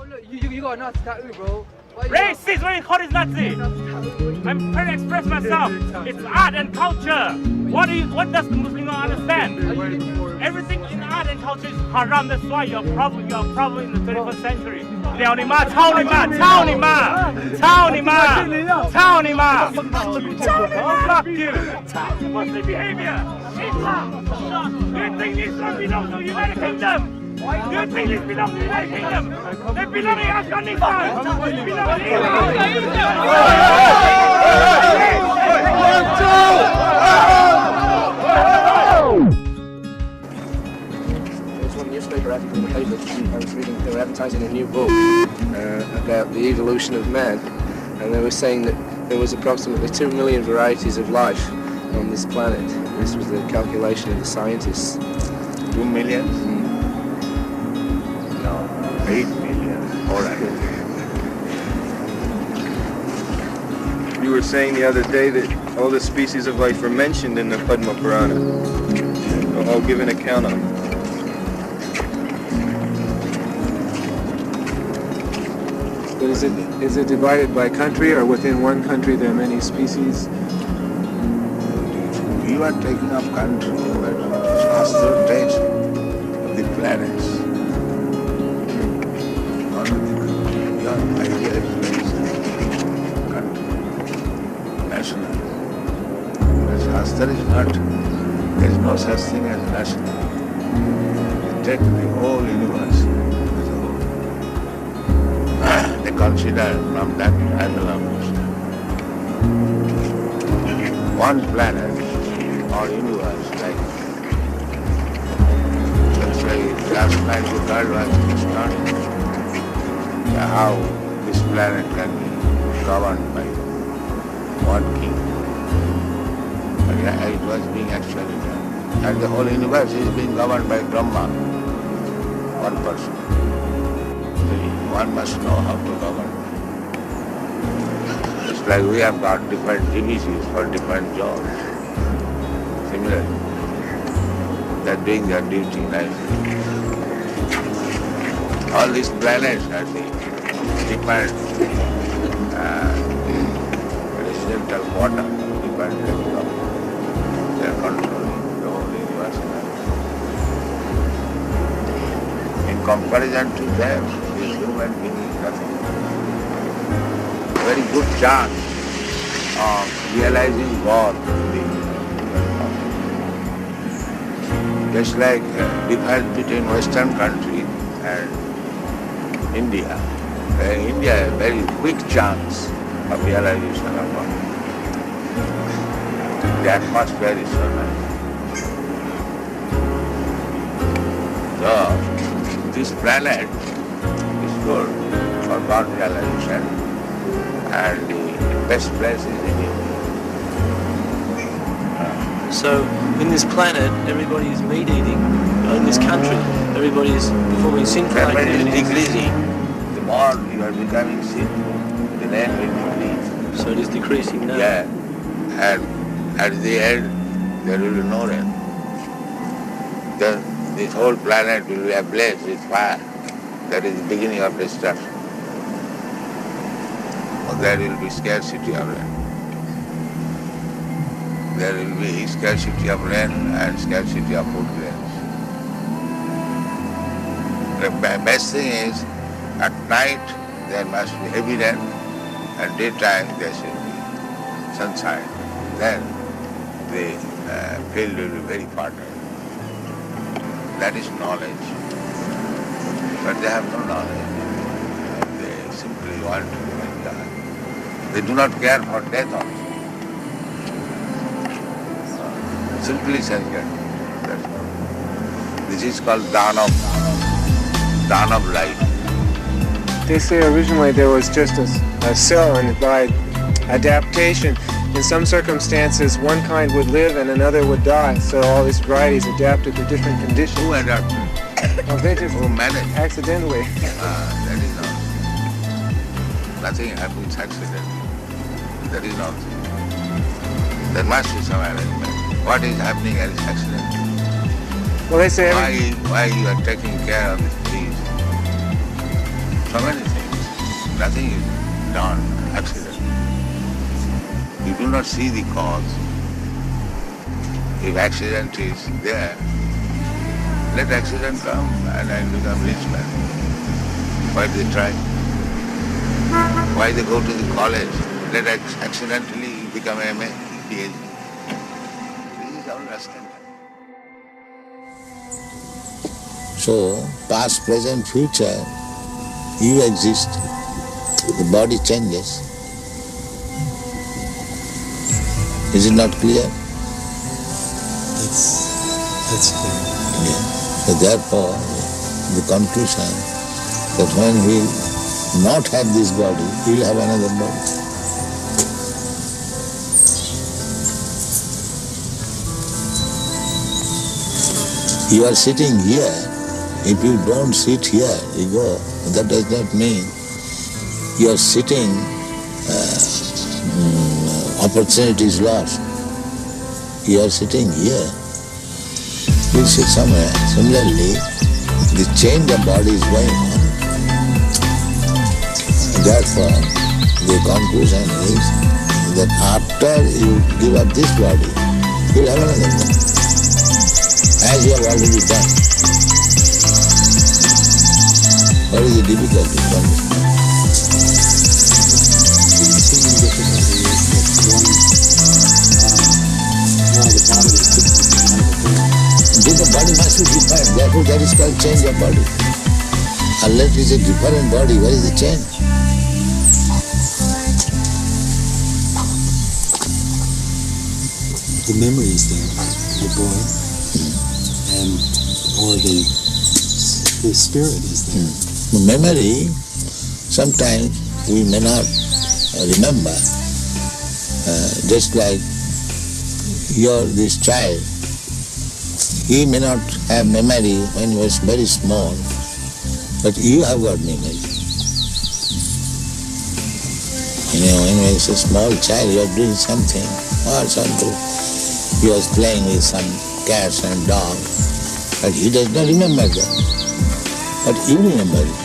look, you got a Nazi tattoo, bro. Racist, what do you call this Nazi? I'm trying to express myself. It's art and culture. What does the Muslim not understand? Everything in art and culture is haram. That's why you're probably in the 21st century. Fuck you. What's the behavior? Islam. Do you think Islam belongs to the United Kingdom? Do you think this belongs to the United Kingdom? They belong in Afghanistan. They belong in There's one newspaper article in the paper I was reading. They were advertising a new book about the evolution of man, and they were saying that there was approximately 2 million varieties of life on this planet. This was the calculation of the scientists. 2 million? No, 8 million. All right. You were saying the other day that all the species of life are mentioned in the Padma Purana. I'll give an account of them. But is it divided by country, or within one country there are many species? You are taking up country, but percentage of the planets. Not of the country. Your idea is country, national. But Shastra is not, there is no such thing as national. You take the whole universe as a whole. They consider from that angle of one planet or universe, like let's say last night the God was starting how this planet can be governed by one king. But yeah, it was being actually done. And the whole universe is being governed by Brahma, one person. So one must know how to govern. It's like we have got different divisions for different jobs. Similarly, they're doing their duty nicely. All these planets are the different residential water, different level of their controlling the whole universe. In comparison to them, this human being is nothing. Very good chance of realizing God. Just like difference between Western country and India. India has a very quick chance of realization of God. The atmosphere is so nice. So, this planet is good for God realization, and the best place is in India. So in this planet, everybody is meat eating. In this country, everybody is performing sinful Everybody is activities. decreasing. The more you are becoming sinful, the land will decrease. So it is decreasing now. Yeah. And at the end, there will be no rain. Then this whole planet will be ablaze with fire. That is the beginning of destruction. There will be scarcity of rain. There will be scarcity of rain and scarcity of food grains. The best thing is, at night there must be heavy rain, and daytime there should be sunshine. Then the field will be very fertile. That is knowledge. But they have no knowledge. They simply want to die. They do not care for death also. Simply sentient. This is called dawn of life. They say originally there was just a cell, and by adaptation, in some circumstances one kind would live and another would die. So all these varieties adapted to different conditions. Who adapted? Well, they just Who managed? accidentally. That is not. Nothing happens accidentally. That is not. There must be some arrangement. What is happening as accident? Well, they say Why you are taking care of these trees? so many things. Nothing is done accident. You do not see the cause. If accident is there, let accident come and I become rich man. Why they try? Why they go to the college? Let accidentally become MA, PhD. This is our understanding. So, past, present, future, you exist. The body changes. Is it not clear? That's clear. Yeah. So therefore, the conclusion that when we will not have this body, we will have another body. You are sitting here. If you don't sit here, you go. That does not mean you are sitting, opportunity is lost. You are sitting here. You sit somewhere. Similarly, the change of body is going on. Therefore, the conclusion is that after you give up this body, you will have another body, as you have already done. What is the difficulty to understand? The seeming difficulty is that one, now the body is different from another thing. The body must be different, therefore that is called change of body. Unless it is a different body, where is the change? The memory is there, the boy, and or the spirit is there. The memory, sometimes we may not remember. Just like this child, he may not have memory when he was very small, but you have got memory. You know, when he was a small child, you are doing something, or something. He was playing with some cats and dogs, but he does not remember that. But you remember it.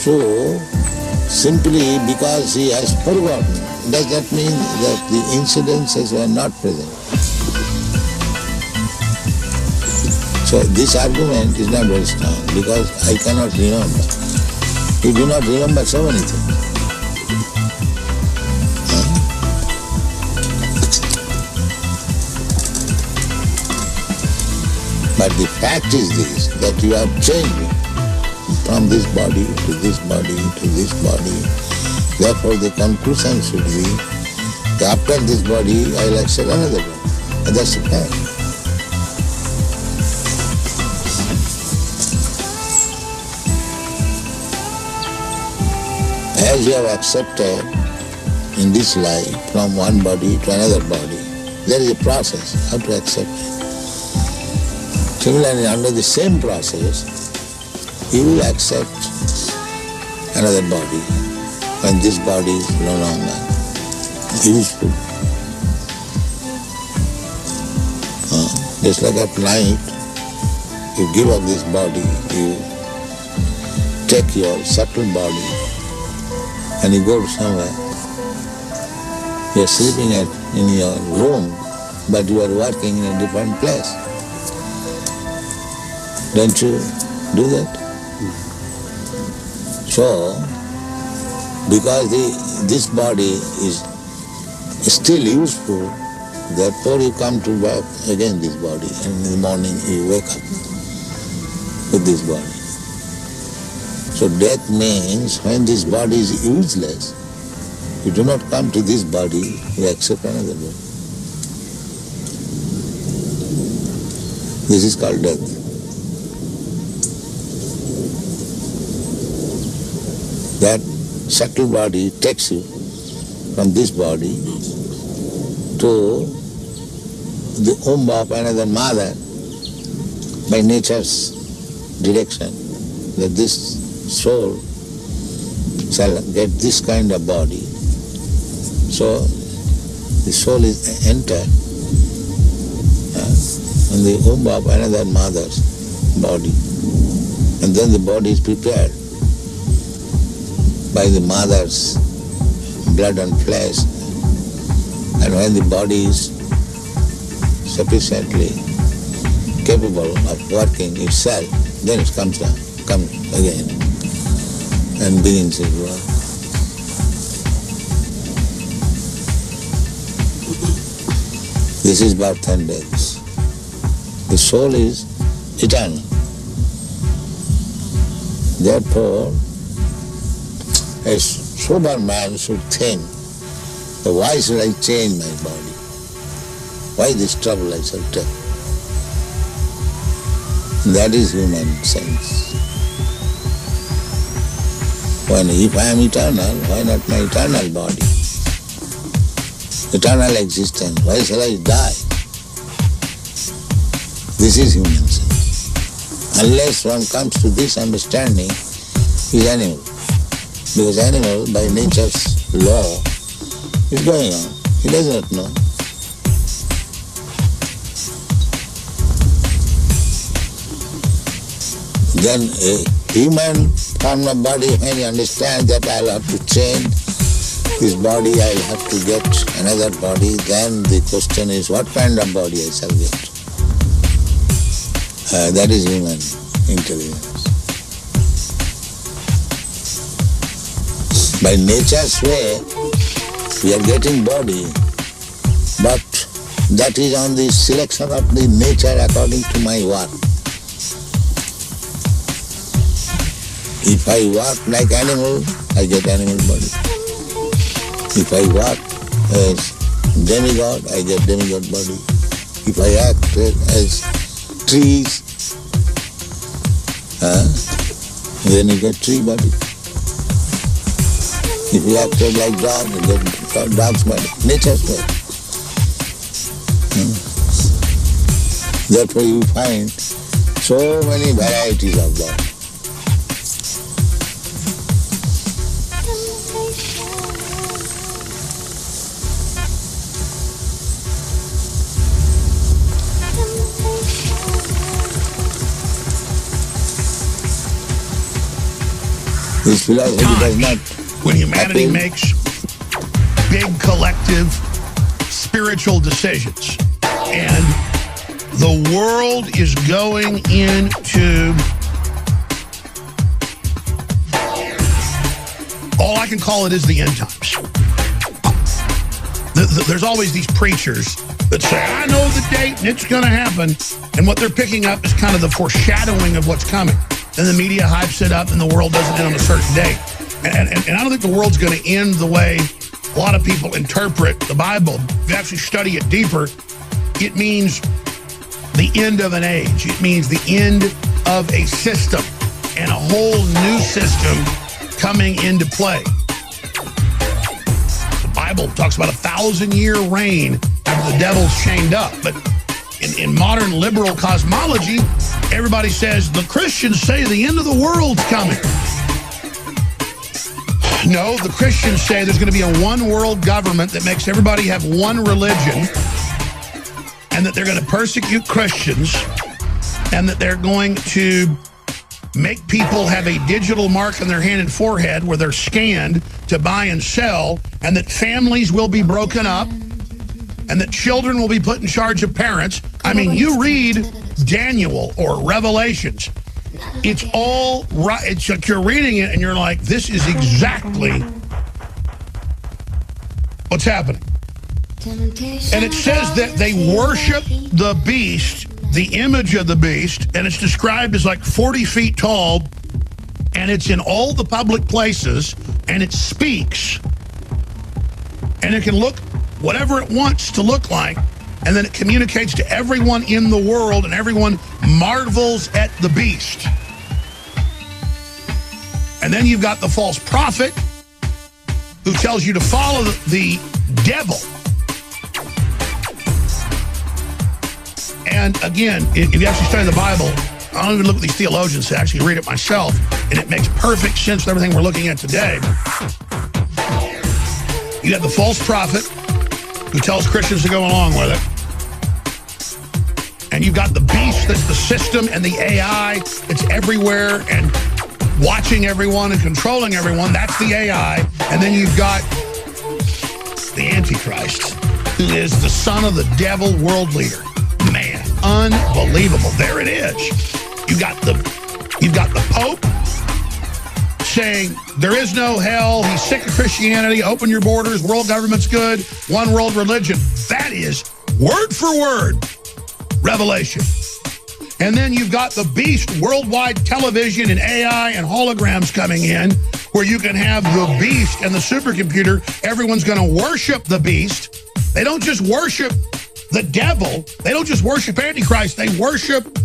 So, simply because he has forgotten, does that mean that the incidences were not present? So this argument is not very strong because I cannot remember. You do not remember so many things. But the fact is this, that you are changing from this body to this body to this body. Therefore the conclusion should be that after this body I will accept another body. And that's the fact. As you have accepted in this life from one body to another body, there is a process how to accept it. Similarly, under the same process, you will accept another body when this body is no longer useful. Just like at night, you give up this body, you take your subtle body and you go to somewhere. You are sleeping in your room, but you are working in a different place. Don't you do that? So, because this body is still useful, therefore you come to work again this body, and in the morning you wake up with this body. So death means when this body is useless, you do not come to this body, you accept another body. This is called death. That subtle body takes you from this body to the womb of another mother by nature's direction, that this soul shall get this kind of body. So the soul is entered in the womb of another mother's body, and then the body is prepared. by the mother's blood and flesh. And when the body is sufficiently capable of working itself, then it comes again and begins its work. This is birth and death. The soul is eternal. Therefore, a sober man should think, why should I change my body? Why this trouble I shall take? That is human sense. If I am eternal, why not my eternal body? Eternal existence, why shall I die? This is human sense. Unless one comes to this understanding, he is animal. Because animal, by nature's law, is going on. He does not know. Then a human form of body, when he understands that I'll have to change this body, I'll have to get another body, then the question is, what kind of body I shall get? That is human intelligence. By nature's way, we are getting body, but that is on the selection of the nature according to my work. If I work like animal, I get animal body. If I work as demigod, I get demigod body. If I act as trees, then you get tree body. If you acted like dog, you get dog's body. Nature's body. Therefore you find so many varieties of body. This philosophy does not when humanity happen. makes big collective spiritual decisions and the world is going into, all I can call it is the end times. There's always these preachers that say, I know the date and it's going to happen, and what they're picking up is kind of the foreshadowing of what's coming. And the media hypes it up and the world doesn't end on a certain date. And I don't think the world's going to end the way a lot of people interpret the Bible. If you actually study it deeper, it means the end of an age. It means the end of a system and a whole new system coming into play. The Bible talks about a 1,000-year reign after the devil's chained up. But in modern liberal cosmology, everybody says the Christians say the end of the world's coming. No, the Christians say there's going to be a one-world government that makes everybody have one religion, and that they're going to persecute Christians, and that they're going to make people have a digital mark on their hand and forehead where they're scanned to buy and sell, and that families will be broken up, and that children will be put in charge of parents. I mean, you read Daniel or Revelations, it's all right. It's like you're reading it and you're like, this is exactly what's happening. And it says that they worship the beast, the image of the beast, and it's described as like 40 feet tall, and it's in all the public places, and it speaks, and it can look whatever it wants to look like, and then it communicates to everyone in the world, and everyone marvels at the beast. And then you've got the false prophet who tells you to follow the devil. And again, if you actually study the Bible, I don't even look at these theologians to actually read it myself, and it makes perfect sense with everything we're looking at today. You have the false prophet who tells Christians to go along with it. And you've got the beast that's the system and the AI. It's everywhere, and watching everyone and controlling everyone. That's the AI. And then you've got the Antichrist, who is the son of the devil, world leader. Man, unbelievable. There it is. You've got the Pope saying there is no hell. He's sick of Christianity. Open your borders. World government's good. One world religion. That is word for word revelation. And then you've got the beast, worldwide television and AI and holograms coming in, where you can have the beast and the supercomputer. Everyone's going to worship the beast. They don't just worship the devil. They don't just worship Antichrist. They worship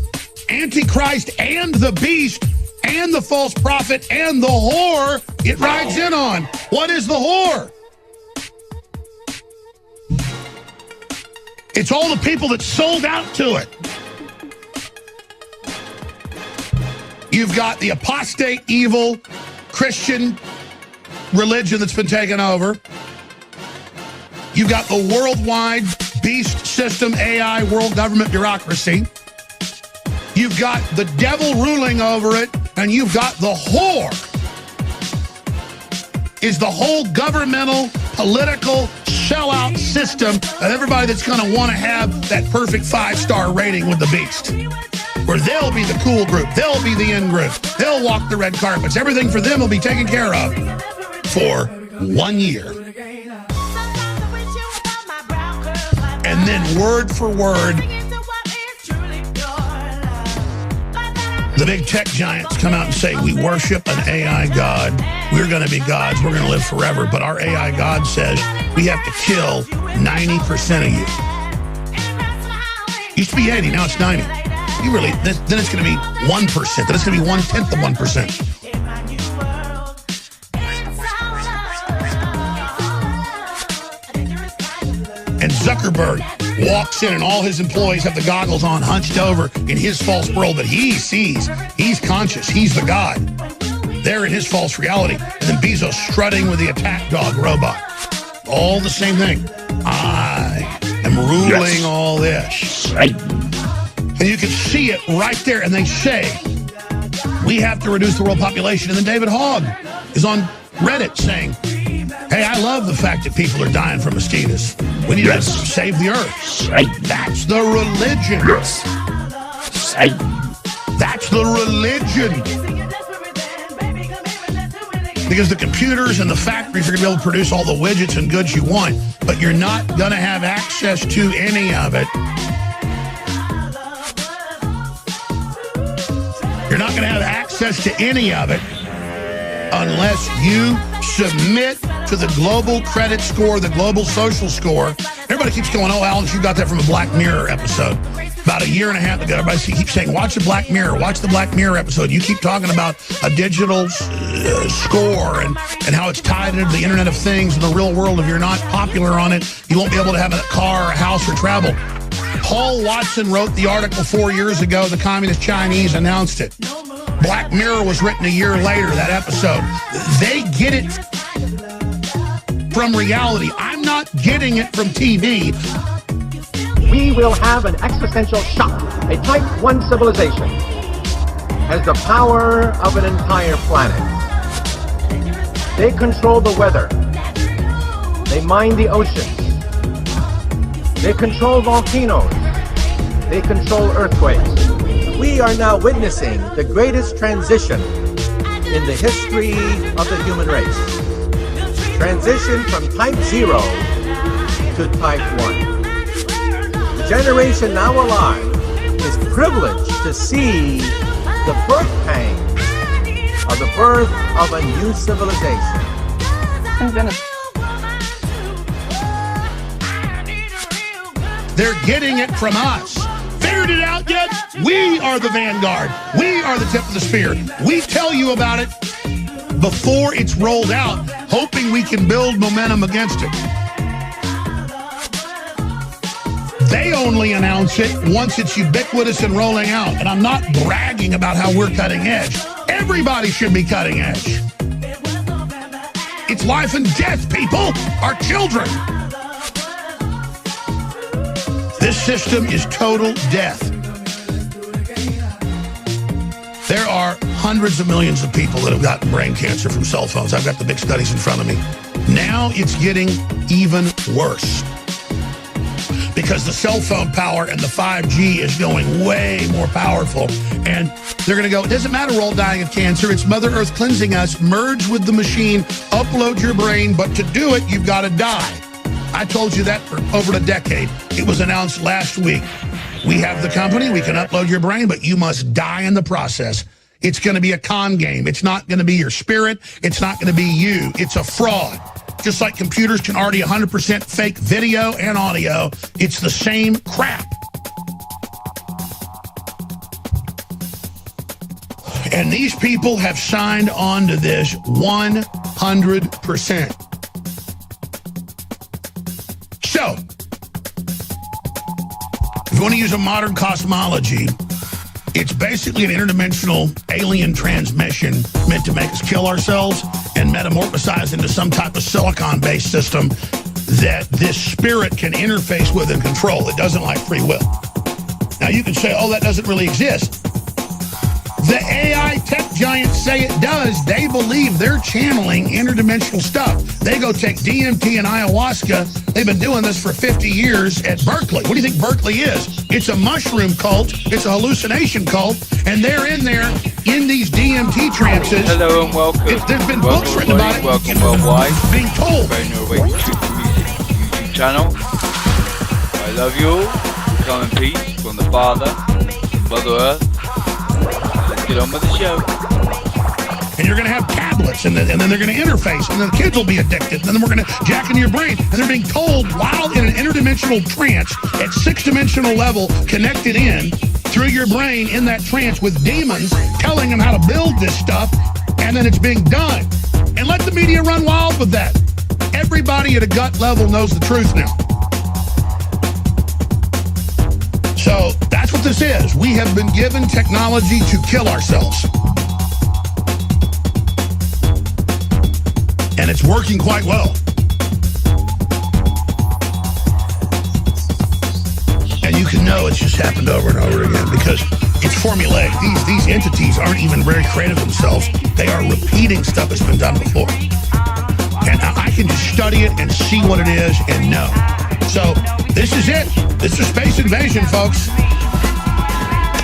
Antichrist and the beast and the false prophet and the whore it rides in on. What is the whore? It's all the people that sold out to it. You've got the apostate, evil, Christian religion that's been taken over. You've got the worldwide beast system, AI, world government bureaucracy. You've got the devil ruling over it, and you've got the whore. Is the whole governmental, political, sellout system of everybody that's going to want to have that perfect 5-star rating with the beast. Where they'll be the cool group, they'll be the in group, they'll walk the red carpets. Everything for them will be taken care of for 1 year. And then word for word, the big tech giants come out and say, we worship an AI God. We're going to be gods. We're going to live forever. But our AI God says we have to kill 90% of you. Used to be 80, now it's 90. You really, then it's going to be 1%. Then it's going to be 1/10 of 1%. And Zuckerberg walks in and all his employees have the goggles on, hunched over in his false world that he sees. He's conscious. He's the God. They're in his false reality. And then Bezos strutting with the attack dog robot. All the same thing. I am ruling all this. And you can see it right there. And they say, we have to reduce the world population. And then David Hogg is on Reddit saying, hey, I love the fact that people are dying from mosquitoes. We need to save the earth. That's the religion. That's the religion. Because the computers and the factories are going to be able to produce all the widgets and goods you want, but you're not going to have access to any of it. You're not going to have access to any of it unless you submit to the global credit score, the global social score. Everybody keeps going, oh, Alan, you got that from a Black Mirror episode. About a year and a half ago, everybody keeps saying, watch the Black Mirror, watch the Black Mirror episode. You keep talking about a digital score and how it's tied into the Internet of Things in the real world. If you're not popular on it, you won't be able to have a car, a house, or travel. Paul Watson wrote the article 4 years ago. The Communist Chinese announced it. Black Mirror was written a year later, that episode. They get it from reality. I'm not getting it from TV. We will have an existential shock. A type 1 civilization has the power of an entire planet. They control the weather. They mine the oceans. They control volcanoes. They control earthquakes. We are now witnessing the greatest transition in the history of the human race. Transition from type 0 to type 1. The generation now alive is privileged to see the birth pangs of the birth of a new civilization. They're getting it from us. Figured it out yet? We are the vanguard. We are the tip of the spear. We tell you about it before it's rolled out, hoping we can build momentum against it. They only announce it once it's ubiquitous and rolling out. And I'm not bragging about how we're cutting edge. Everybody should be cutting edge. It's life and death, people. Our children. This system is total death. There are hundreds of millions of people that have gotten brain cancer from cell phones. I've got the big studies in front of me. Now it's getting even worse because the cell phone power and the 5G is going way more powerful. And they're going to go, it doesn't matter, we're all dying of cancer. It's Mother Earth cleansing us. Merge with the machine, upload your brain, but to do it, you've got to die. I told you that for over a decade. It was announced last week. We have the company, we can upload your brain, but you must die in the process. It's going to be a con game. It's not going to be your spirit. It's not going to be you. It's a fraud. Just like computers can already 100% fake video and audio, it's the same crap. And these people have signed on to this 100%. So, if you want to use a modern cosmology, it's basically an interdimensional alien transmission meant to make us kill ourselves and metamorphosize into some type of silicon-based system that this spirit can interface with and control. It doesn't like free will. Now, you can say, oh, that doesn't really exist. The AI tech giants say it does. They believe they're channeling interdimensional stuff. They go take DMT and ayahuasca. They've been doing this for 50 years at Berkeley. What do you think Berkeley is? It's a mushroom cult. It's a hallucination cult. And they're in there in these DMT trances. Hello and welcome. There's been books written about it. Welcome worldwide. Being told. YouTube channel. I love you all. Come in peace from the Father, Mother Earth. Get on with the show. And you're going to have tablets, and then they're going to interface, and then the kids will be addicted, and then we're going to jack into your brain. And they're being told while in an interdimensional trance at 6-dimensional level, connected in through your brain in that trance with demons telling them how to build this stuff, and then it's being done. And let the media run wild with that. Everybody at a gut level knows the truth now. So that's what this is. We have been given technology to kill ourselves. And it's working quite well. And you can know it's just happened over and over again because it's formulaic. These entities aren't even very creative themselves. They are repeating stuff that's been done before. And I can just study it and see what it is and know. So this is it. This is space invasion, folks.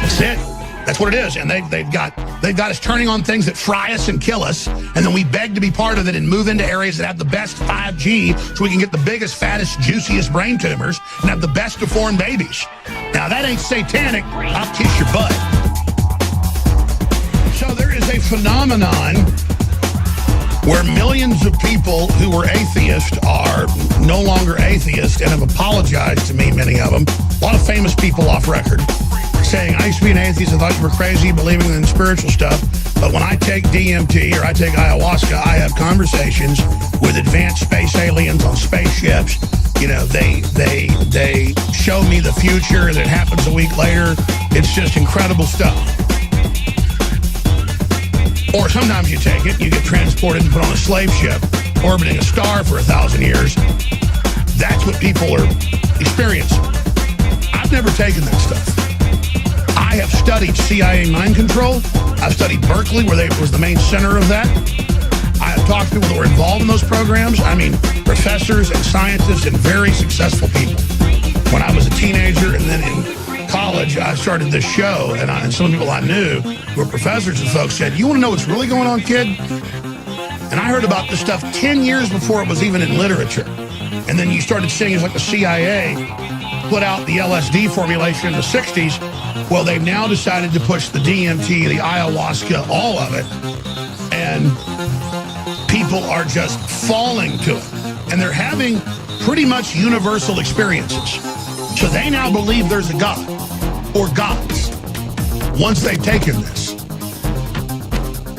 That's it. That's what it is. And they've got us turning on things that fry us and kill us, and then we beg to be part of it and move into areas that have the best 5G so we can get the biggest, fattest, juiciest brain tumors and have the best deformed babies. Now, that ain't satanic. I'll kiss your butt. So there is a phenomenon where millions of people who were atheists are no longer atheists and have apologized to me, many of them. A lot of famous people off record saying, I used to be an atheist, I thought you were crazy, believing in spiritual stuff, but when I take DMT or I take ayahuasca, I have conversations with advanced space aliens on spaceships. You know, they show me the future and it happens a week later. It's just incredible stuff. Or sometimes you take it, you get transported and put on a slave ship, orbiting a star for 1,000 years. That's what people are experiencing. I've never taken that stuff. I have studied CIA mind control. I've studied Berkeley, where they was the main center of that. I have talked to people that were involved in those programs. I mean, professors and scientists and very successful people. When I was a teenager and then in college, I started this show, and some people I knew who were professors and folks said, you want to know what's really going on, kid? And I heard about this stuff 10 years before it was even in literature. And then you started seeing it's like the CIA put out the LSD formulation in the 60s. Well, they've now decided to push the DMT, the ayahuasca, all of it. And people are just falling to it. And they're having pretty much universal experiences. So they now believe there's a God or gods once they've taken this.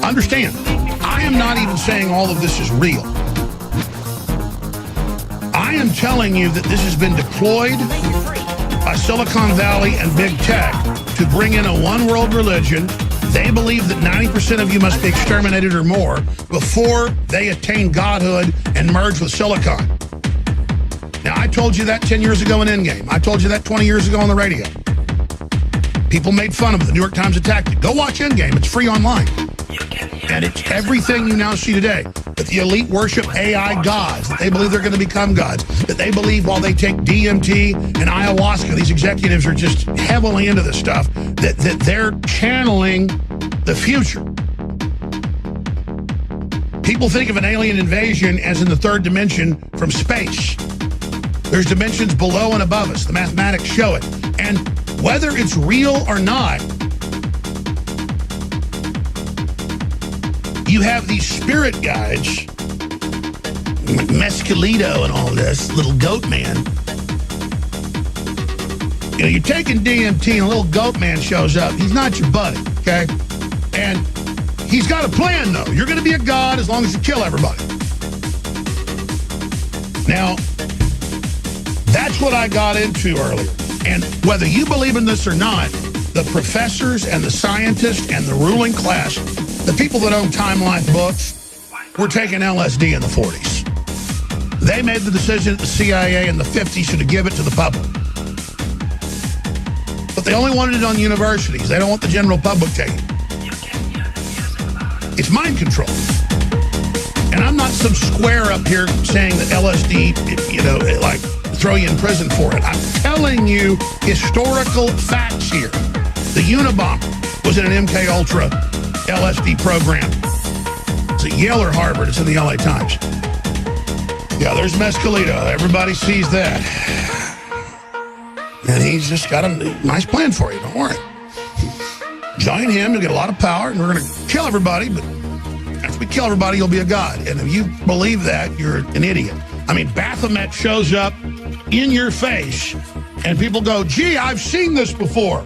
Understand, I am not even saying all of this is real. I am telling you that this has been deployed by Silicon Valley and big tech to bring in a one-world religion. They believe that 90% of you must be exterminated or more before they attain godhood and merge with Silicon. Now, I told you that 10 years ago in Endgame. I told you that 20 years ago on the radio. People made fun of it. The New York Times attacked it. Go watch Endgame. It's free online. And it's everything you now see today. That the elite worship AI gods, that they believe they're going to become gods, that they believe while they take DMT and ayahuasca, these executives are just heavily into this stuff, that they're channeling the future. People think of an alien invasion as in the third dimension from space. There's dimensions below and above us. The mathematics show it. And whether it's real or not, you have these spirit guides, Mescalito and all this, little goat man. You know, you're taking DMT and a little goat man shows up. He's not your buddy, okay? And he's got a plan, though. You're going to be a god as long as you kill everybody. Now, that's what I got into earlier. And whether you believe in this or not, the professors and the scientists and the ruling class, the people that own Time Life books, were taking LSD in the 40s. They made the decision that the CIA in the 50s should give it to the public. But they only wanted it on universities. They don't want the general public taking it. It's mind control. And I'm not some square up here saying that LSD, you know, like throw you in prison for it. I'm telling you historical facts here. The Unabomber was in an MK Ultra LSD program. It's at Yale or Harvard. It's in the LA Times. Yeah, there's Mescalito. Everybody sees that. And he's just got a nice plan for you. Don't worry. Join him. You'll get a lot of power, and we're going to kill everybody. But after we kill everybody, you'll be a god. And if you believe that, you're an idiot. I mean, Baphomet shows up in your face, and people go, gee, I've seen this before.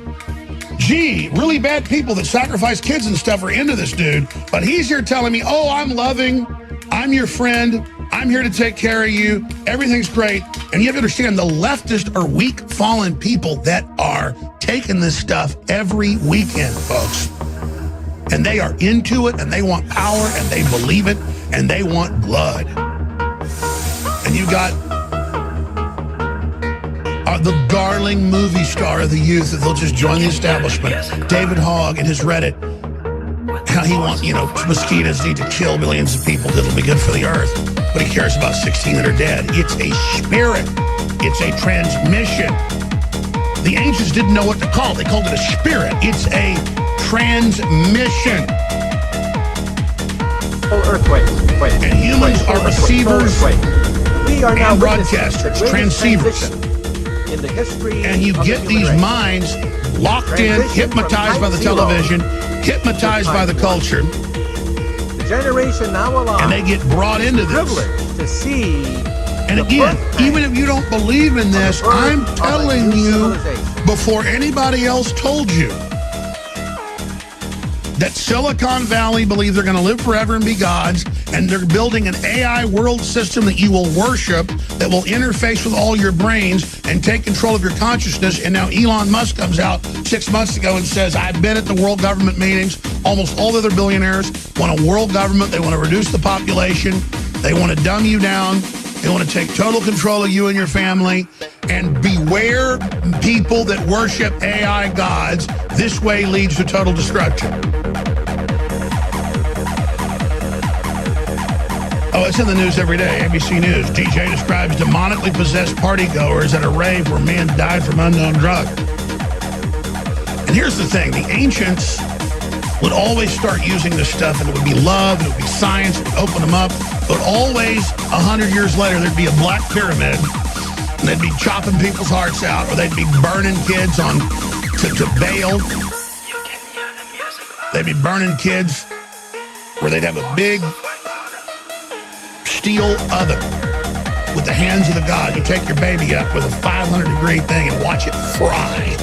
Gee, really bad people that sacrifice kids and stuff are into this dude, but he's here telling me, oh, I'm loving, I'm your friend, I'm here to take care of you, everything's great. And you have to understand, the leftists are weak, fallen people that are taking this stuff every weekend, folks. And they are into it, and they want power, and they believe it, and they want blood. And you got the darling movie star of the youth that they'll just join the establishment, David Hogg and his Reddit, how he wants, you know, mosquitoes need to kill millions of people, it'll be good for the earth, but he cares about 16 that are dead. It's a spirit. It's a transmission. The ancients didn't know what to call it. They called it a spirit. It's a transmission. Earthquakes. And humans are receivers We are now and broadcasters, transceivers. In the history and you get these minds locked in, hypnotized by the television, hypnotized by the culture. The generation now alive, and they get brought into this. Privileged to see. And again, even if you don't believe in this, I'm telling you before anybody else told you that Silicon Valley believe they're going to live forever and be gods, and they're building an AI world system that you will worship, that will interface with all your brains and take control of your consciousness. And now Elon Musk comes out 6 months ago and says, I've been at the world government meetings. Almost all the other billionaires want a world government. They want to reduce the population. They want to dumb you down. They want to take total control of you and your family. And beware people that worship AI gods. This way leads to total destruction. Oh, it's in the news every day. ABC News. DJ describes demonically possessed partygoers at a rave where man died from unknown drug. And here's the thing. The ancients would always start using this stuff, and it would be love, and it would be science, it would open them up. But always, 100 years later, there'd be a black pyramid, and they'd be chopping people's hearts out, or they'd be burning kids on to bail. They'd be burning kids where they'd have a big steel oven with the hands of the god. You take your baby up with a 500-degree thing and watch it fry.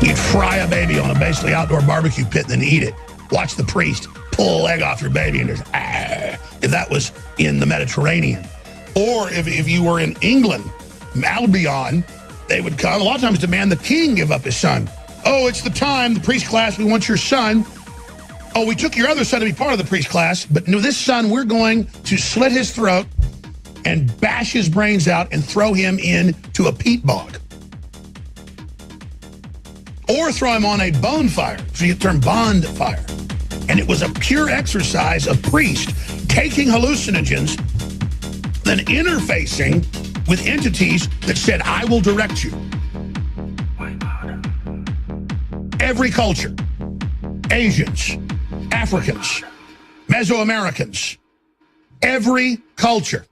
You'd fry a baby on a basically outdoor barbecue pit and then eat it. Watch the priest pull a leg off your baby and just, if that was in the Mediterranean. Or if you were in England, Albion, they would come, a lot of times demand the king give up his son. Oh, it's the time, the priest class, we want your son. Oh, we took your other son to be part of the priest class, but no, this son, we're going to slit his throat and bash his brains out and throw him into a peat bog. Or throw him on a bone fire, so you get the term bond fire. And it was a pure exercise of priests taking hallucinogens, then interfacing with entities that said, I will direct you. Every culture, Asians, Africans, Mesoamericans, every culture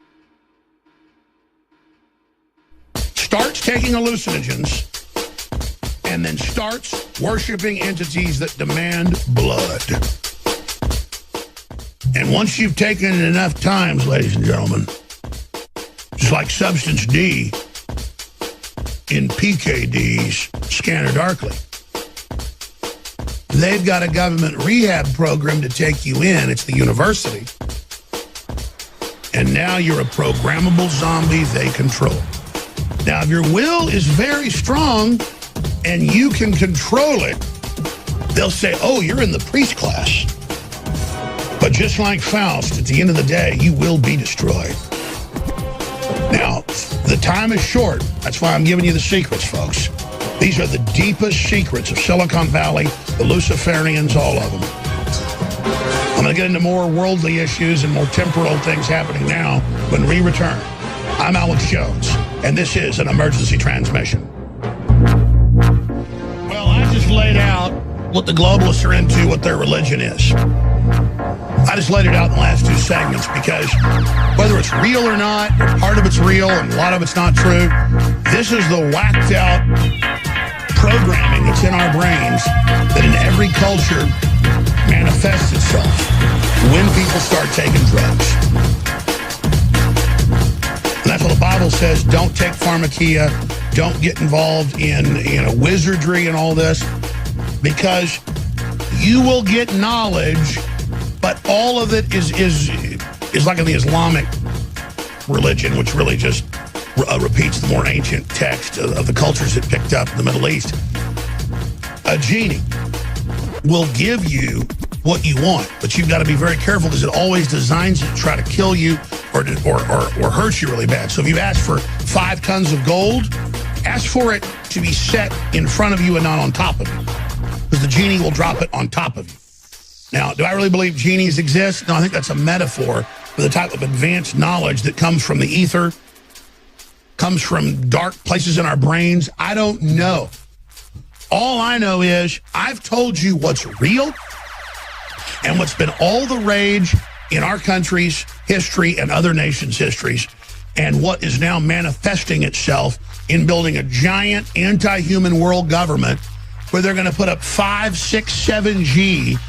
starts taking hallucinogens and then starts worshiping entities that demand blood. And once you've taken it enough times, ladies and gentlemen, just like substance D in PKD's Scanner Darkly, they've got a government rehab program to take you in. It's the university. And now you're a programmable zombie they control. Now, if your will is very strong and you can control it, they'll say, oh, you're in the priest class. But just like Faust, at the end of the day, you will be destroyed. Now, the time is short. That's why I'm giving you the secrets, folks. These are the deepest secrets of Silicon Valley, the Luciferians, all of them. I'm going to get into more worldly issues and more temporal things happening now when we return. I'm Alex Jones, and this is an emergency transmission. Well, I just laid out what the globalists are into, what their religion is. I just laid it out in the last two segments because whether it's real or not, or part of it's real and a lot of it's not true, this is the whacked out programming that's in our brains that in every culture manifests itself when people start taking drugs. And that's what the Bible says. Don't take pharmakia. Don't get involved in wizardry and all this, because you will get knowledge, but all of it is like in the Islamic religion, which really just repeats the more ancient text of the cultures it picked up in the Middle East. A genie will give you what you want, but you've got to be very careful because it always designs it to try to kill you or hurt you really bad. So if you ask for 5 tons of gold, ask for it to be set in front of you and not on top of you, because the genie will drop it on top of you. Now, do I really believe genies exist? No, I think that's a metaphor for the type of advanced knowledge that comes from the ether, comes from dark places in our brains. I don't know. All I know is I've told you what's real and what's been all the rage in our country's history and other nations' histories, and what is now manifesting itself in building a giant anti-human world government where they're going to put up 5, 6, 7G.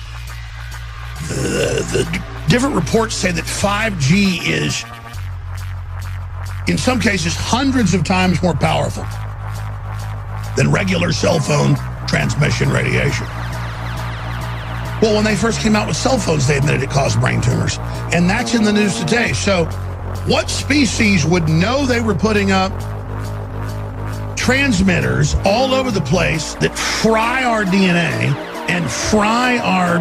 The different reports say that 5G is, in some cases, hundreds of times more powerful than regular cell phone transmission radiation. Well, when they first came out with cell phones, they admitted it caused brain tumors. And that's in the news today. So what species would know they were putting up transmitters all over the place that fry our DNA and fry our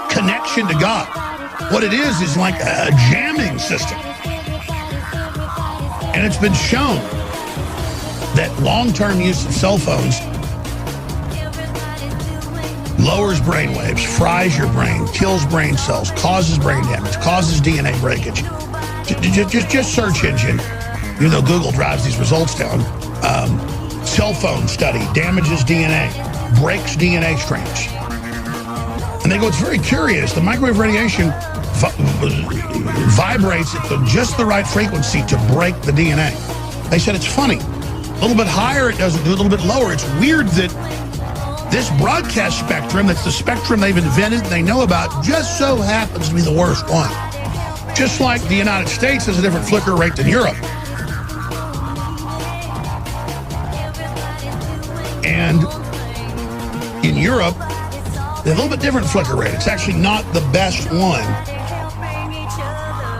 connection to God? What it is like a jamming system. And it's been shown that long-term use of cell phones lowers brain waves, fries your brain, kills brain cells, causes brain damage, causes DNA breakage. Just search engine, even though Google drives these results down. Cell phone study damages DNA, breaks DNA strands. And they go, it's very curious. The microwave radiation vibrates at just the right frequency to break the DNA. They said it's funny. A little bit higher, it doesn't do it. A little bit lower. It's weird that this broadcast spectrum, that's the spectrum they've invented, they know about, just so happens to be the worst one. Just like the United States has a different flicker rate than Europe. And in Europe, they have a little bit different flicker rate. It's actually not the best one.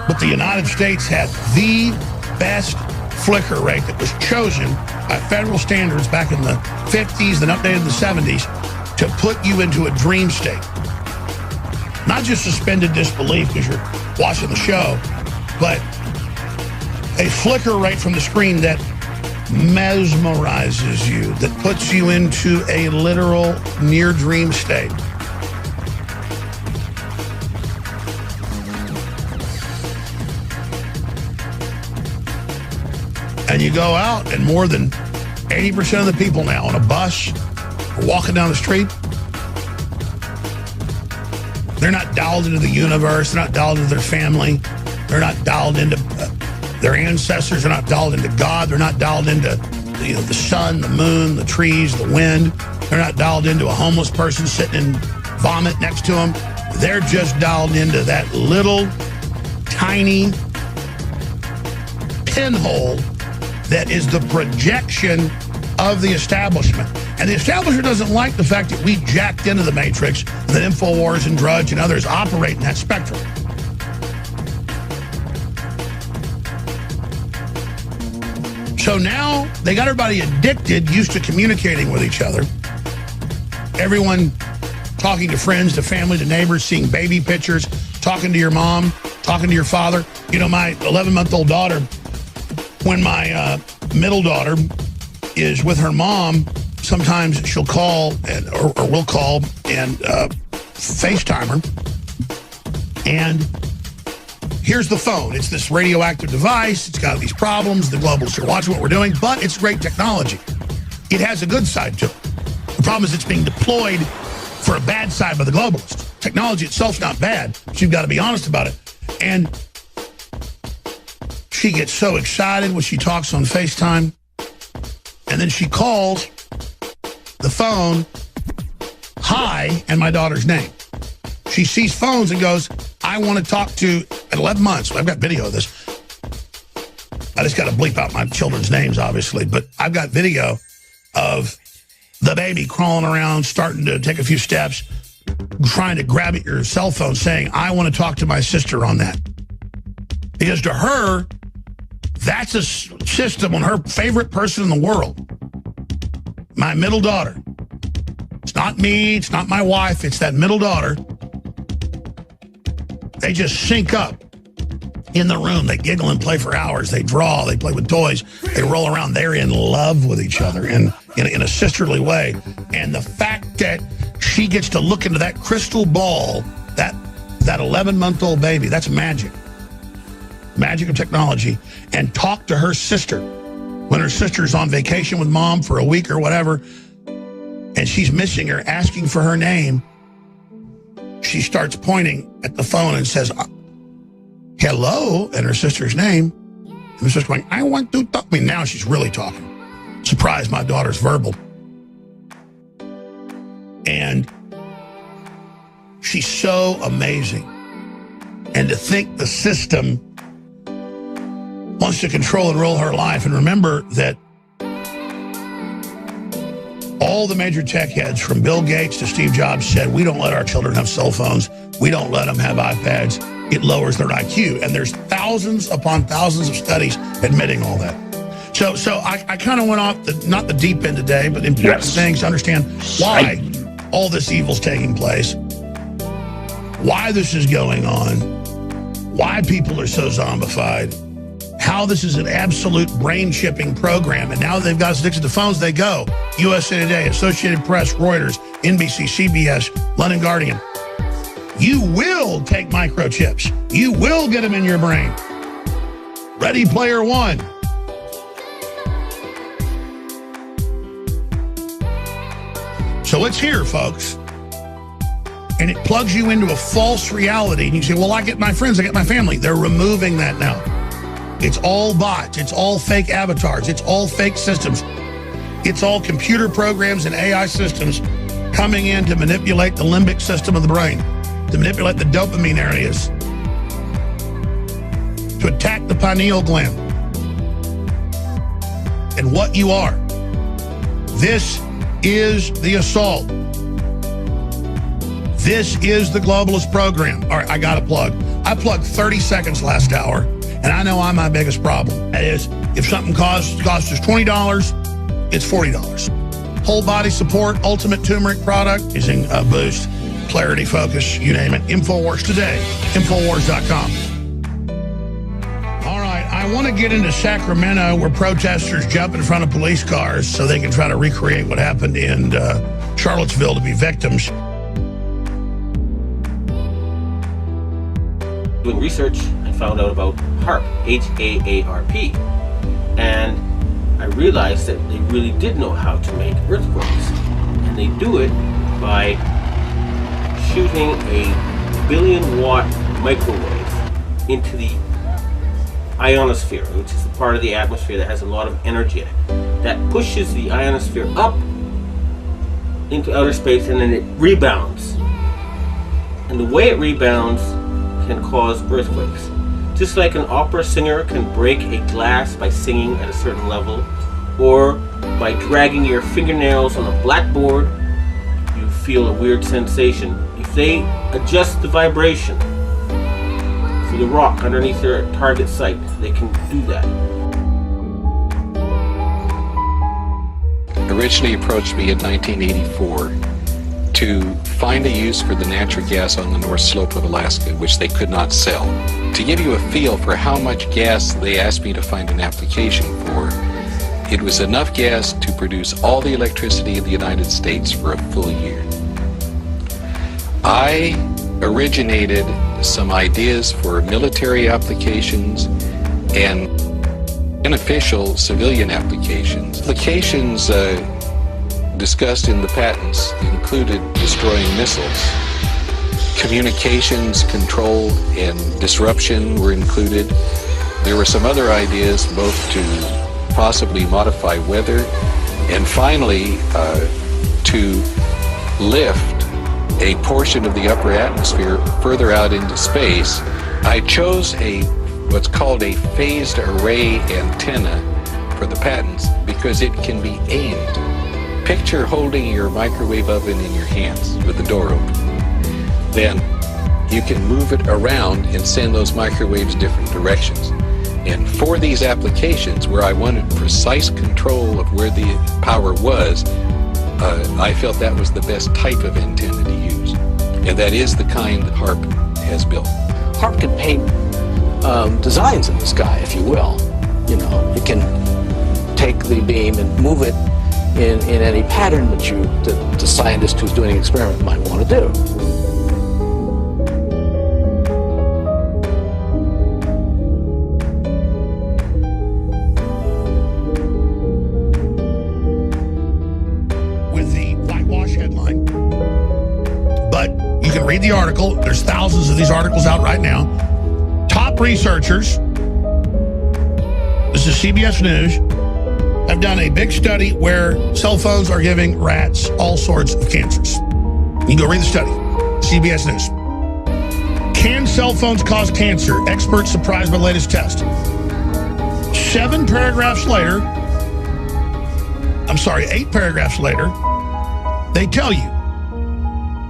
But the United States had the best flicker rate that was chosen by federal standards back in the 50s, then updated in the 70s, to put you into a dream state. Not just suspended disbelief because you're watching the show, but a flicker rate from the screen that mesmerizes you, that puts you into a literal near dream state. And you go out, and more than 80% of the people now on a bus or walking down the street, they're not dialed into the universe, they're not dialed into their family, they're not dialed into their ancestors, they're not dialed into God, they're not dialed into the sun, the moon, the trees, the wind. They're not dialed into a homeless person sitting in vomit next to them. They're just dialed into that little tiny pinhole that is the projection of the establishment. And the establishment doesn't like the fact that we jacked into the Matrix, that InfoWars and Drudge and others operate in that spectrum. So now they got everybody addicted, used to communicating with each other. Everyone talking to friends, to family, to neighbors, seeing baby pictures, talking to your mom, talking to your father. You know, my 11-month-old daughter, when my middle daughter is with her mom, sometimes she'll call or will call and FaceTime her. And here's the phone. It's this radioactive device. It's got these problems. The globalists are watching what we're doing, but it's great technology. It has a good side to it. The problem is it's being deployed for a bad side by the globalists. Technology itself's not bad, but you've got to be honest about it. And she gets so excited when she talks on FaceTime, and then she calls the phone, hi, and my daughter's name. She sees phones and goes, I want to talk to, at 11 months, I've got video of this. I just got to bleep out my children's names, obviously, but I've got video of the baby crawling around, starting to take a few steps, trying to grab at your cell phone, saying, I want to talk to my sister on that. Because to her, that's a system on her favorite person in the world. My middle daughter. It's not me, it's not my wife, it's that middle daughter. They just sync up in the room. They giggle and play for hours. They draw, they play with toys, they roll around. They're in love with each other in a sisterly way. And the fact that she gets to look into that crystal ball, that 11-month-old baby, that's magic. Magic of technology. And talk to her sister when her sister's on vacation with mom for a week or whatever, and she's missing her, asking for her name. She starts pointing at the phone and says, hello, and her sister's name. And her sister's going, I want to talk. I mean, now she's really talking. Surprised my daughter's verbal. And she's so amazing. And to think the system wants to control and rule her life. And remember that all the major tech heads, from Bill Gates to Steve Jobs, said, we don't let our children have cell phones. We don't let them have iPads. It lowers their IQ. And there's thousands upon thousands of studies admitting all that. So I kind of went off, not the deep end today, but important things to understand why all this evil's taking place, why this is going on, why people are so zombified, how this is an absolute brain-chipping program. And now they've got us addicted to phones, they go. USA Today, Associated Press, Reuters, NBC, CBS, London Guardian. You will take microchips. You will get them in your brain. Ready Player One. So it's here, folks. And it plugs you into a false reality. And you say, well, I get my friends, I get my family. They're removing that now. It's all bots. It's all fake avatars. It's all fake systems. It's all computer programs and AI systems coming in to manipulate the limbic system of the brain, to manipulate the dopamine areas, to attack the pineal gland. And what you are. This is the assault. This is the globalist program. All right, I got a plug. I plugged 30 seconds last hour. And I know I'm my biggest problem. That is, if something costs us $20, it's $40. Whole body support, ultimate turmeric product, using a boost, clarity, focus, you name it. InfoWars today, Infowars.com. All right, I want to get into Sacramento, where protesters jump in front of police cars so they can try to recreate what happened in Charlottesville to be victims. Doing research, I found out about HAARP, H-A-A-R-P, and I realized that they really did know how to make earthquakes, and they do it by shooting a 1 billion-watt microwave into the ionosphere, which is the part of the atmosphere that has a lot of energy in it. That pushes the ionosphere up into outer space, and then it rebounds. And the way it rebounds can cause earthquakes. Just like an opera singer can break a glass by singing at a certain level, or by dragging your fingernails on a blackboard, you feel a weird sensation. If they adjust the vibration for the rock underneath their target site, they can do that. Originally approached me in 1984 to find a use for the natural gas on the North Slope of Alaska, which they could not sell. To give you a feel for how much gas they asked me to find an application for, it was enough gas to produce all the electricity in the United States for a full year. I originated some ideas for military applications and unofficial civilian applications. Applications discussed in the patents included destroying missiles. Communications control and disruption were included. There were some other ideas, both to possibly modify weather and finally to lift a portion of the upper atmosphere further out into space. I chose what's called a phased array antenna for the patents because it can be aimed. Picture holding your microwave oven in your hands with the door open. Then you can move it around and send those microwaves different directions. And for these applications where I wanted precise control of where the power was, I felt that was the best type of antenna to use. And that is the kind that HAARP has built. HAARP can paint designs in the sky, if you will. You know, it can take the beam and move it in any pattern that the scientist who's doing an experiment might want to do. With the whitewash headline, but you can read the article. There's thousands of these articles out right now. Top researchers, this is CBS News, have done a big study where cell phones are giving rats all sorts of cancers. You can go read the study, CBS News. Can cell phones cause cancer? Experts surprised by latest test. 8 paragraphs later, they tell you.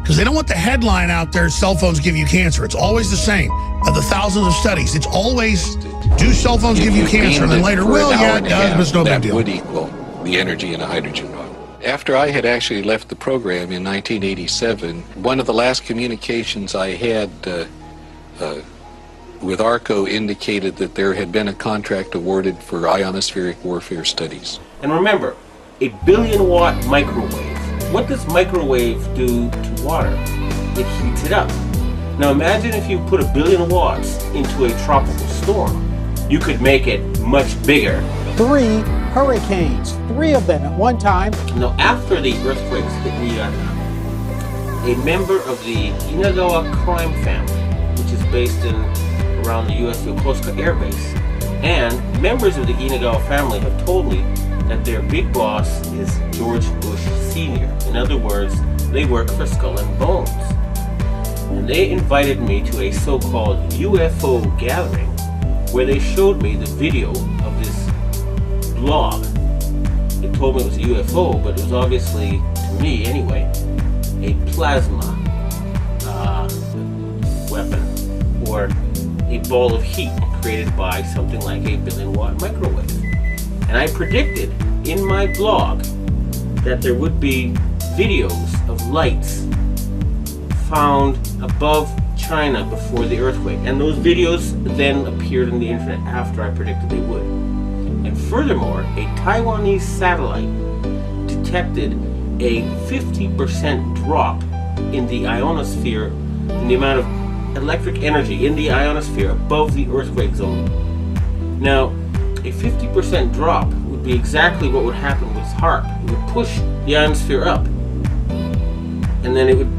Because they don't want the headline out there, cell phones give you cancer. It's always the same. Of the thousands of studies, it's always, do cell phones give you cancer? And then later, well, yeah, it does, but it's no big deal. That would equal the energy in a hydrogen bomb. After I had actually left the program in 1987, one of the last communications I had with ARCO indicated that there had been a contract awarded for ionospheric warfare studies. And remember, a 1 billion-watt microwave. What does microwave do to water? It heats it up. Now imagine if you put 1 billion watts into a tropical storm. You could make it much bigger. 3 hurricanes, 3 of them at one time. Now after the earthquakes hit New York, a member of the Inagawa crime family, which is based around the U.S. Yokosuka Air Base, and members of the Inagawa family have told me that their big boss is George Bush Sr. In other words, they work for Skull and Bones. And they invited me to a so-called UFO gathering where they showed me the video of this blog. They told me it was a UFO, but it was obviously, to me anyway, a plasma weapon or a ball of heat created by something like a 1 billion-watt microwave. And I predicted in my blog that there would be videos of lights found above China before the earthquake, and those videos then appeared on the internet after I predicted they would. And furthermore, a Taiwanese satellite detected a 50% drop in the ionosphere, in the amount of electric energy in the ionosphere above the earthquake zone. Now, a 50% drop would be exactly what would happen with HAARP. It would push the ionosphere up, and then it would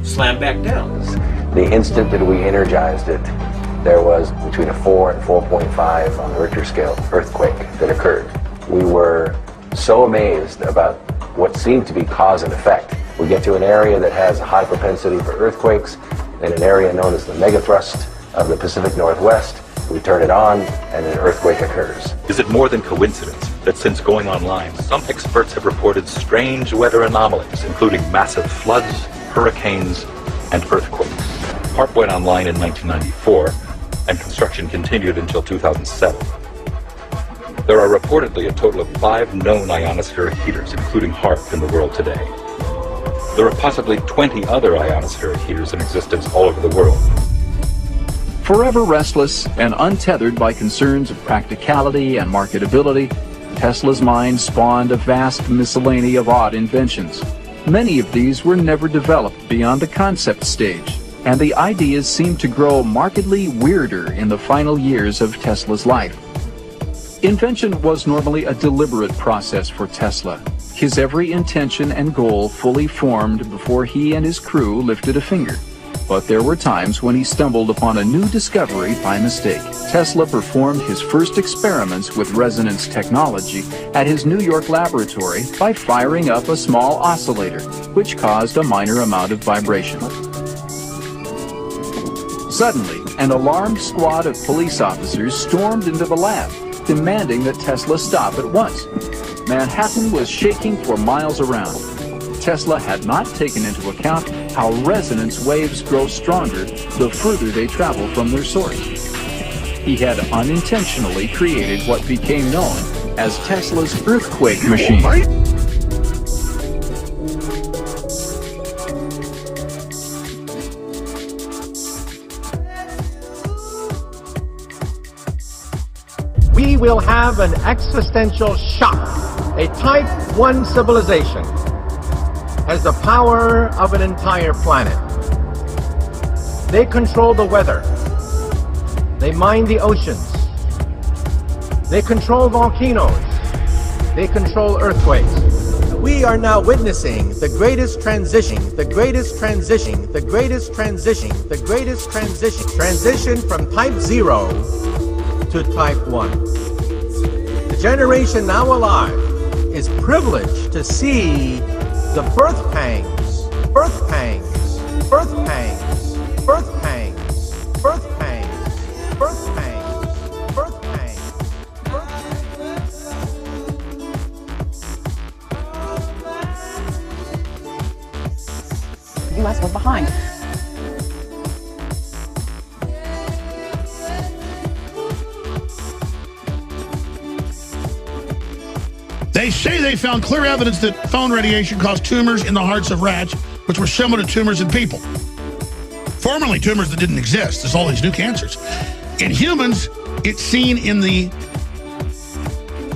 slam back down. The instant that we energized it, there was between a 4 and 4.5 on the Richter scale earthquake that occurred. We were so amazed about what seemed to be cause and effect. We get to an area that has a high propensity for earthquakes, in an area known as the megathrust of the Pacific Northwest. We turn it on, and an earthquake occurs. Is it more than coincidence that since going online, some experts have reported strange weather anomalies, including massive floods, hurricanes, and earthquakes? HAARP went online in 1994, and construction continued until 2007. There are reportedly a total of 5 known ionospheric heaters, including HAARP, in the world today. There are possibly 20 other ionospheric heaters in existence all over the world. Forever restless and untethered by concerns of practicality and marketability, Tesla's mind spawned a vast miscellany of odd inventions. Many of these were never developed beyond the concept stage, and the ideas seemed to grow markedly weirder in the final years of Tesla's life. Invention was normally a deliberate process for Tesla, his every intention and goal fully formed before he and his crew lifted a finger. But there were times when he stumbled upon a new discovery by mistake. Tesla performed his first experiments with resonance technology at his New York laboratory by firing up a small oscillator, which caused a minor amount of vibration. Suddenly, an alarmed squad of police officers stormed into the lab, demanding that Tesla stop at once. Manhattan was shaking for miles around. Tesla had not taken into account how resonance waves grow stronger the further they travel from their source. He had unintentionally created what became known as Tesla's earthquake machine. We will have an existential shock. A Type 1 civilization has the power of an entire planet. They control the weather. They mine the oceans. They control volcanoes. They control earthquakes. We are now witnessing the greatest transition from Type 0 to Type 1. The generation now alive is privileged to see the birth pangs, birth pangs, birth pangs, birth pangs, birth pangs, birth pangs, birth pangs, The U.S. was behind. They say they found clear evidence that phone radiation caused tumors in the hearts of rats, which were similar to tumors in people. Formerly tumors that didn't exist. There's all these new cancers. In humans, it's seen in the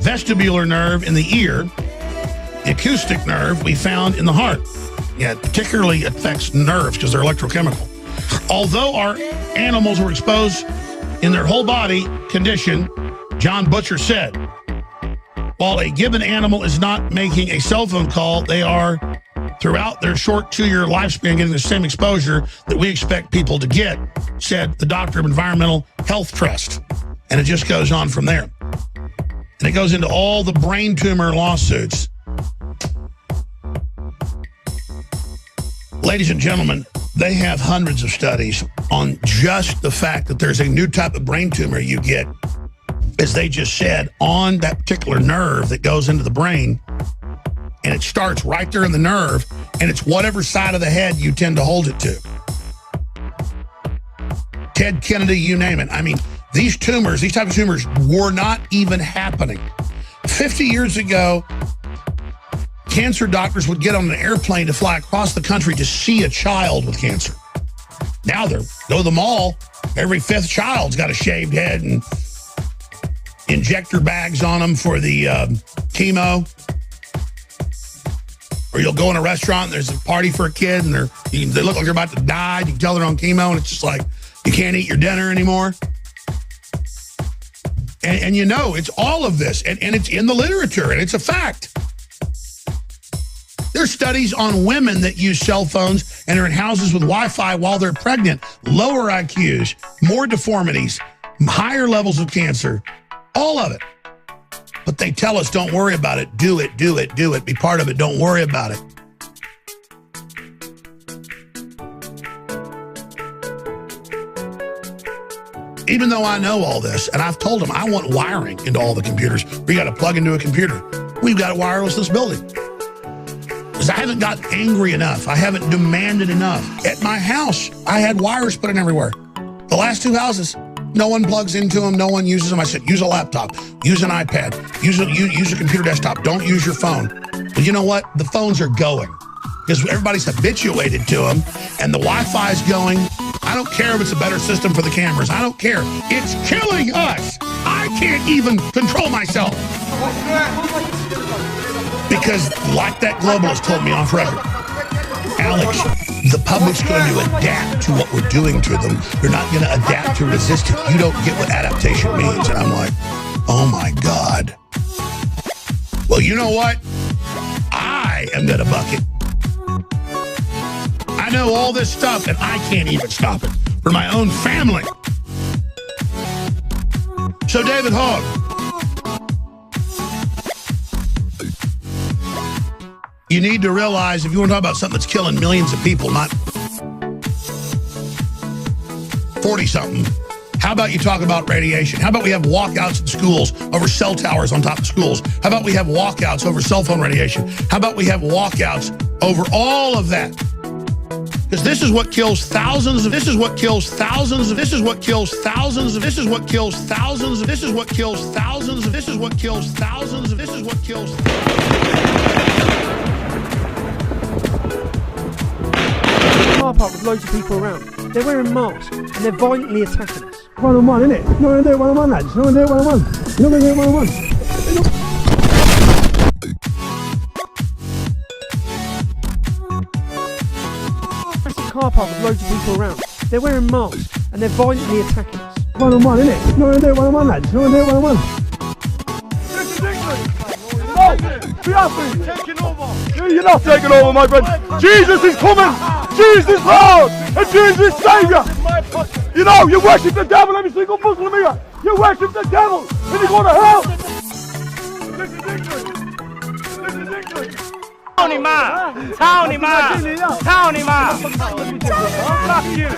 vestibular nerve in the ear. The acoustic nerve we found in the heart. Yeah, it particularly affects nerves because they're electrochemical. Although our animals were exposed in their whole body condition, John Butcher said, while a given animal is not making a cell phone call, they are, throughout their short 2-year lifespan, getting the same exposure that we expect people to get, said the doctor of Environmental Health Trust. And it just goes on from there. And it goes into all the brain tumor lawsuits. Ladies and gentlemen, they have hundreds of studies on just the fact that there's a new type of brain tumor you get, as they just said, on that particular nerve that goes into the brain, and it starts right there in the nerve, and it's whatever side of the head you tend to hold it to. Ted Kennedy, you name it. I mean, these tumors, these type of tumors were not even happening. 50 years ago, cancer doctors would get on an airplane to fly across the country to see a child with cancer. Now they're go to the mall. Every fifth child's got a shaved head and injector bags on them for the chemo. Or you'll go in a restaurant and there's a party for a kid and they look like they're about to die. You can tell they're on chemo and it's just like you can't eat your dinner anymore. And you know, it's all of this. And it's in the literature and it's a fact. There's studies on women that use cell phones and are in houses with Wi-Fi while they're pregnant. Lower IQs, more deformities, higher levels of cancer, all of it. But they tell us, don't worry about it. Do it, do it, do it. Be part of it. Don't worry about it. Even though I know all this, and I've told them I want wiring into all the computers. We got to plug into a computer. We've got wireless in this building. Because I haven't gotten angry enough. I haven't demanded enough. At my house, I had wires put in everywhere. The last 2 houses, no one plugs into them, no one uses them. I said, use a laptop, use an iPad, use a computer desktop, don't use your phone. But you know what? The phones are going. Because everybody's habituated to them, and the Wi-Fi is going. I don't care if it's a better system for the cameras. I don't care. It's killing us. I can't even control myself. Because like that globalist told me off record, Alex, the public's going to adapt to what we're doing to them. They're not going to adapt to resist it. You don't get what adaptation means. And I'm like, oh my God. Well, you know what? I am going to buck it. I know all this stuff and I can't even stop it for my own family. So David Hogg, you need to realize if you want to talk about something that's killing millions of people, not 40-something, how about you talk about radiation? How about we have walkouts in schools over cell towers on top of schools? How about we have walkouts over cell phone radiation? How about we have walkouts over all of that? Because this is what kills thousands of, this is what kills thousands of, this is what kills thousands of, this is what kills thousands of, this is what kills thousands of, this is what kills thousands of, this is what kills car park with loads of people around. They're wearing masks and they're violently attacking us. One on one, innit? You're not going to do it one on one, lads. You're not going to do it one on one. You're not going to do it one on one. Car park with loads of people around. They're wearing masks and they're violently attacking us. One on one, innit? You're not going to do it one on one, lads. You're not going to do it one on one. You're not taking over, my friend. Jesus is coming. Jesus is Lord. And Jesus is Saviour. You know, you worship the devil, every single Muslim here. You worship the devil and you go to hell. This is England. This is England. Tony Ma! Tony Ma! Tony Ma! Fuck you!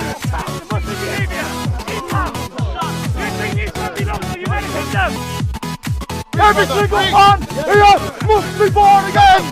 Every single man here must be born again!